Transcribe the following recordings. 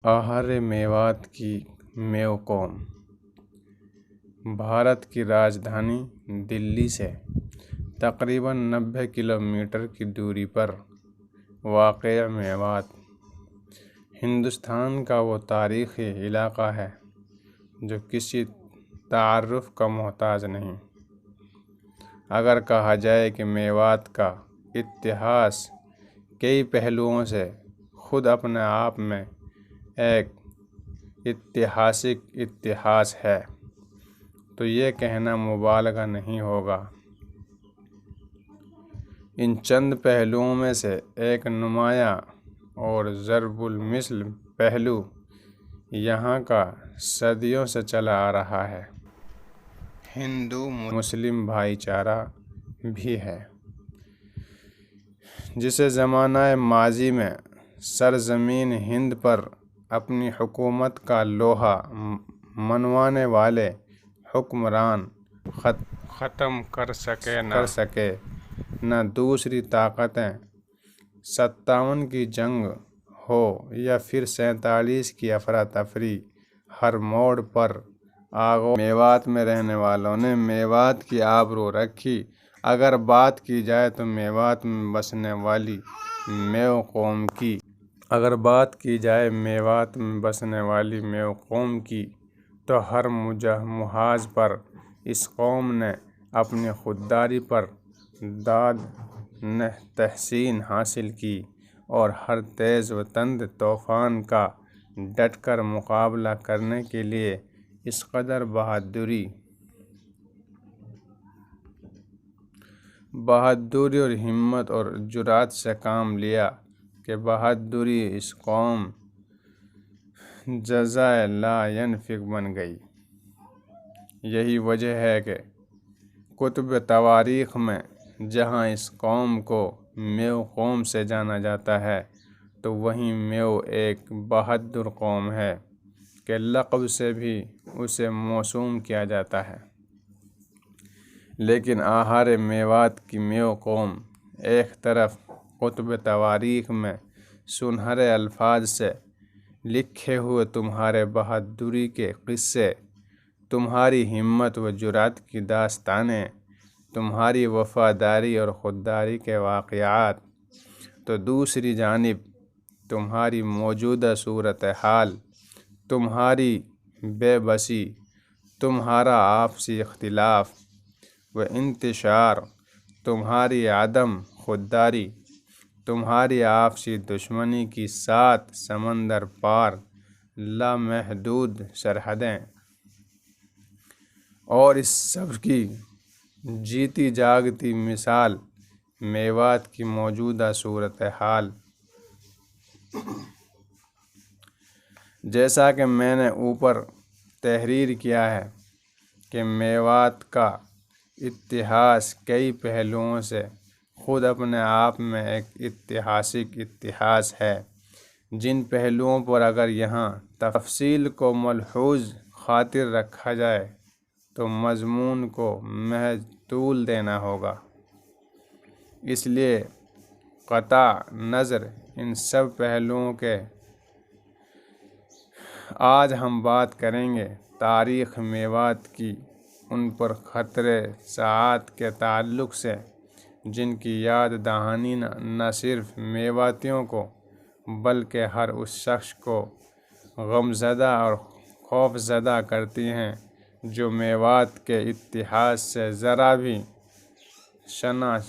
آہار میوات کی میو قوم بھارت کی راجدھانی دلی سے تقریباً 90 کلومیٹر کی دوری پر واقع میوات ہندوستان کا وہ تاریخی علاقہ ہے جو کسی تعارف کا محتاج نہیں۔ اگر کہا جائے کہ میوات کا اتہاس کئی پہلوؤں سے خود اپنے آپ میں ایک اتہاسک اتہاس ہے تو یہ کہنا مبالغہ نہیں ہوگا۔ ان چند پہلوؤں میں سے ایک نمایاں اور ضرب المثل پہلو یہاں کا صدیوں سے چلا آ رہا ہے ہندو مسلم بھائی چارہ بھی ہے، جسے زمانہ ماضی میں سرزمین ہند پر اپنی حکومت کا لوہا منوانے والے حکمران ختم کر سکے نہ دوسری طاقتیں۔ 57 کی جنگ ہو یا پھر 47 کی افراتفری، ہر موڑ پر آغوش میوات میں رہنے والوں نے میوات کی آبرو رکھی۔ اگر بات کی جائے تو میوات میں بسنے والی میو قوم کی تو ہر محاذ پر اس قوم نے اپنی خودداری پر داد تحسین حاصل کی اور ہر تیز و تند طوفان کا ڈٹ کر مقابلہ کرنے کے لیے اس قدر بہادری اور ہمت اور جرأت سے کام لیا کہ بہادری اس قوم جزائے لا ینفک بن گئی۔ یہی وجہ ہے کہ کتب تواریخ میں جہاں اس قوم کو میو قوم سے جانا جاتا ہے تو وہیں میو ایک بہادر قوم ہے کے لقب سے بھی اسے موسوم کیا جاتا ہے۔ لیکن آہار میوات کی میو قوم ایک طرف کتب تواریخ میں سنہرے الفاظ سے لکھے ہوئے تمہارے بہادری کے قصے، تمہاری ہمت و جرأت کی داستانیں، تمہاری وفاداری اور خودداری کے واقعات، تو دوسری جانب تمہاری موجودہ صورتحال، تمہاری بے بسی، تمہارا آپسی اختلاف و انتشار، تمہاری عدم خودداری، تمہاری آپسی دشمنی کی 7 سمندر پار لامحدود سرحدیں، اور اس سب کی جیتی جاگتی مثال میوات کی موجودہ صورتحال۔ جیسا کہ میں نے اوپر تحریر کیا ہے کہ میوات کا اتہاس کئی پہلوؤں سے خود اپنے آپ میں ایک اتہاسک اتہاس ہے، جن پہلوؤں پر اگر یہاں تفصیل کو ملحوظ خاطر رکھا جائے تو مضمون کو محض طول دینا ہوگا۔ اس لیے قطع نظر ان سب پہلوؤں کے آج ہم بات کریں گے تاریخ میوات کی ان پر خطرے ساعات کے تعلق سے جن کی یاد دہانی نہ صرف میواتیوں کو بلکہ ہر اس شخص کو غمزدہ اور خوفزدہ کرتی ہیں جو میوات کے اتہاس سے ذرا بھی شناسائی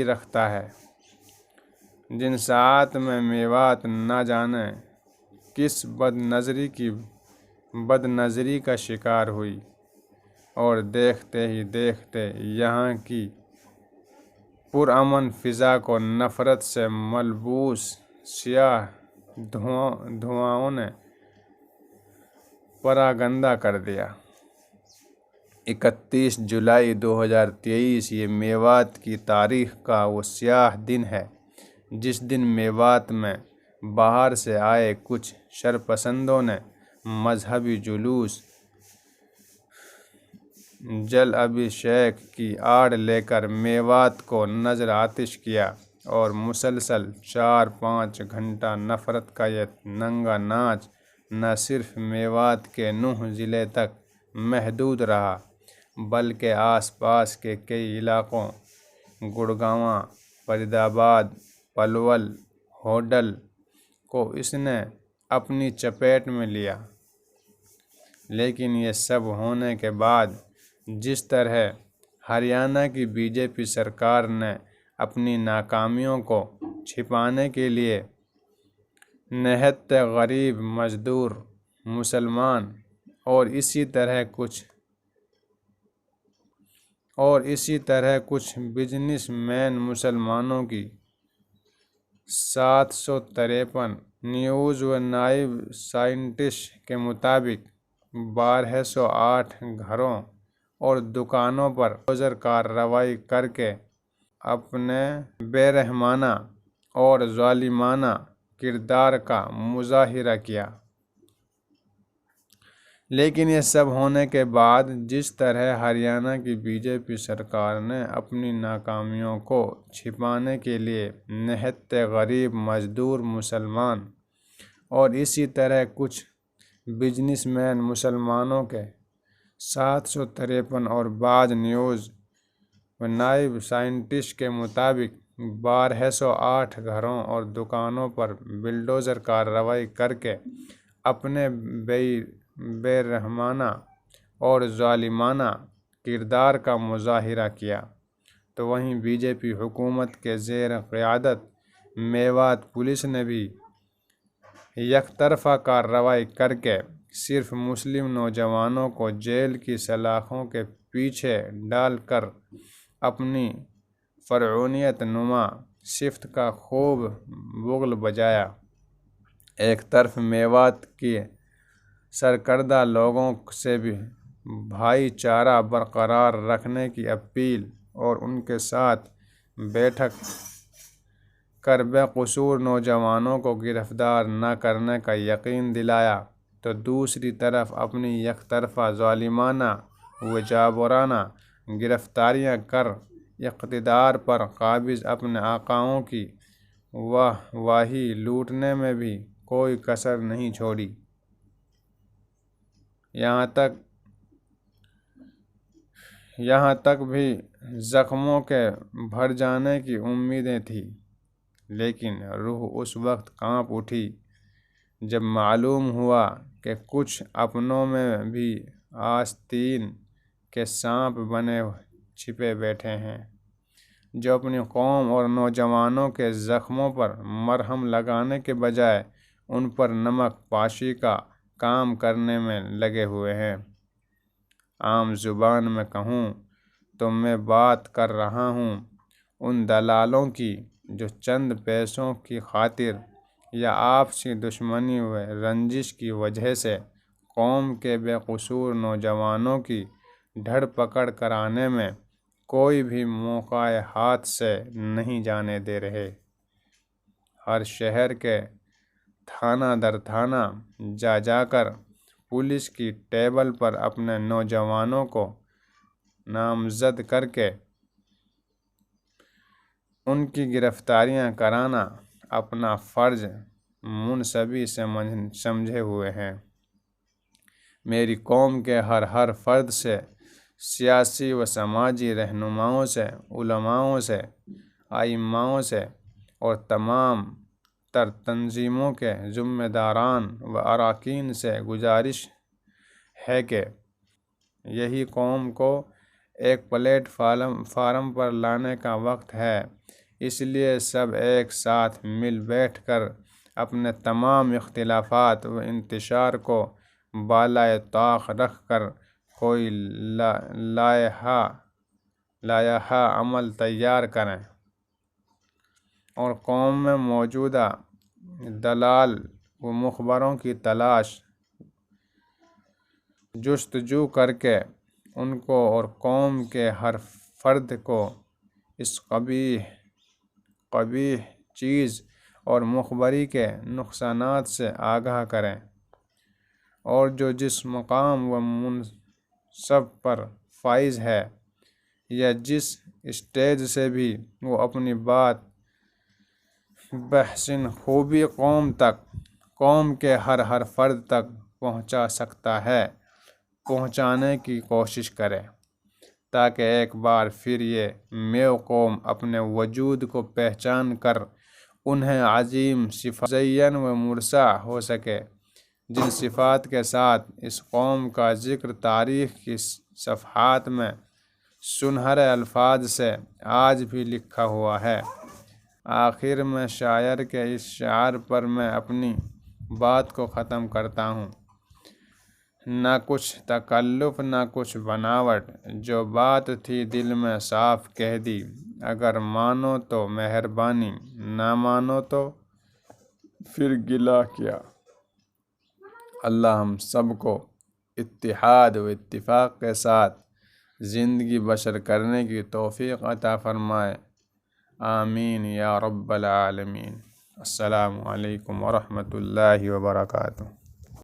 رکھتا ہے۔ جن ساعات میں میوات نہ جانے کس بد نظری کا شکار ہوئی اور دیکھتے ہی دیکھتے یہاں کی پرامن فضا کو نفرت سے ملبوس سیاہ دھواؤں نے پراگندہ کر دیا۔ 31 جولائی 2023 یہ میوات کی تاریخ کا وہ سیاہ دن ہے جس دن میوات میں باہر سے آئے کچھ شرپسندوں نے مذہبی جلوس جل ابھیشیک کی آڑ لے کر میوات کو نذر آتش کیا۔ اور مسلسل 4-5 گھنٹہ نفرت کا یہ ننگا ناچ نہ صرف میوات کے 9 ضلع تک محدود رہا بلکہ آس پاس کے کئی علاقوں گڑگاواں، فرید آباد، پلول، ہوڈل کو اس نے اپنی چپیٹ میں لیا۔ لیکن یہ سب ہونے کے بعد جس طرح ہریانہ کی بی جے پی سرکار نے اپنی ناکامیوں کو چھپانے کے لیے نہایت غریب مزدور مسلمان اور اسی طرح کچھ بزنس مین مسلمانوں کی 753 نیوز و نائب سائنٹسٹ کے مطابق 1208 گھروں اور دکانوں پر بلڈوزر کارروائی کر کے اپنے بے رحمانہ اور ظالمانہ کردار کا مظاہرہ کیا۔ لیکن یہ سب ہونے کے بعد جس طرح ہریانہ کی بی جے پی سرکار نے اپنی ناکامیوں کو چھپانے کے لیے نہایت غریب مزدور مسلمان اور اسی طرح کچھ بزنس مین مسلمانوں کے 753 اور بعض نیوز و نائب سائنٹسٹ کے مطابق 1208 گھروں اور دکانوں پر بلڈوزر کارروائی کر کے اپنے بے رحمانہ اور ظالمانہ کردار کا مظاہرہ کیا، تو وہیں بی جے پی حکومت کے زیر قیادت میوات پولیس نے بھی یک طرفہ کارروائی کر کے صرف مسلم نوجوانوں کو جیل کی سلاخوں کے پیچھے ڈال کر اپنی فرعونیت نما صفت کا خوب بغل بجایا۔ ایک طرف میوات کے سرکردہ لوگوں سے بھی بھائی چارہ برقرار رکھنے کی اپیل اور ان کے ساتھ بیٹھک کر بے قصور نوجوانوں کو گرفتار نہ کرنے کا یقین دلایا، تو دوسری طرف اپنی یک طرفہ ظالمانہ و جابرانہ گرفتاریاں کر اقتدار پر قابض اپنے آقاؤں کی واہی لوٹنے میں بھی کوئی کسر نہیں چھوڑی۔ یہاں تک بھی زخموں کے بھر جانے کی امیدیں تھیں، لیکن روح اس وقت کانپ اٹھی جب معلوم ہوا کہ کچھ اپنوں میں بھی آستین کے سانپ بنے چھپے بیٹھے ہیں، جو اپنی قوم اور نوجوانوں کے زخموں پر مرہم لگانے کے بجائے ان پر نمک پاشی کا کام کرنے میں لگے ہوئے ہیں۔ عام زبان میں کہوں تو میں بات کر رہا ہوں ان دلالوں کی جو چند پیسوں کی خاطر یا آپسی دشمنی و رنجش کی وجہ سے قوم کے بے قصور نوجوانوں کی دھر پکڑ کرانے میں کوئی بھی موقع ہاتھ سے نہیں جانے دے رہے۔ ہر شہر کے تھانہ در تھانہ جا کر پولیس کی ٹیبل پر اپنے نوجوانوں کو نامزد کر کے ان کی گرفتاریاں کرانا اپنا فرض منصبی سے سمجھے ہوئے ہیں۔ میری قوم کے ہر فرد سے، سیاسی و سماجی رہنماؤں سے، علماؤں سے، ائماؤں سے اور تمام تر تنظیموں کے ذمہ داران و اراکین سے گزارش ہے کہ یہی قوم کو ایک پلیٹ فارم پر لانے کا وقت ہے۔ اس لیے سب ایک ساتھ مل بیٹھ کر اپنے تمام اختلافات و انتشار کو بالائے طاق رکھ کر کوئی لائحہ عمل تیار کریں اور قوم میں موجودہ دلال و مخبروں کی جستجو کر کے ان کو اور قوم کے ہر فرد کو اس قبیح چیز اور مخبری کے نقصانات سے آگاہ کریں، اور جو جس مقام و منصب پر فائز ہے یا جس اسٹیج سے بھی وہ اپنی بات بحسن خوبی قوم کے ہر فرد تک پہنچا سکتا ہے، پہنچانے کی کوشش کرے، تاکہ ایک بار پھر یہ میو قوم اپنے وجود کو پہچان کر انہیں عظیم صفات مزین و مرصع ہو سکے، جن صفات کے ساتھ اس قوم کا ذکر تاریخ کی صفحات میں سنہرے الفاظ سے آج بھی لکھا ہوا ہے۔ آخر میں شاعر کے اس شعر پر میں اپنی بات کو ختم کرتا ہوں۔ نہ کچھ تکلف نہ کچھ بناوٹ، جو بات تھی دل میں صاف کہہ دی، اگر مانو تو مہربانی، نہ مانو تو پھر گلہ کیا۔ اللہ ہم سب کو اتحاد و اتفاق کے ساتھ زندگی بسر کرنے کی توفیق عطا فرمائے، آمین یا رب العالمین۔ السلام علیکم ورحمۃ اللہ وبرکاتہ۔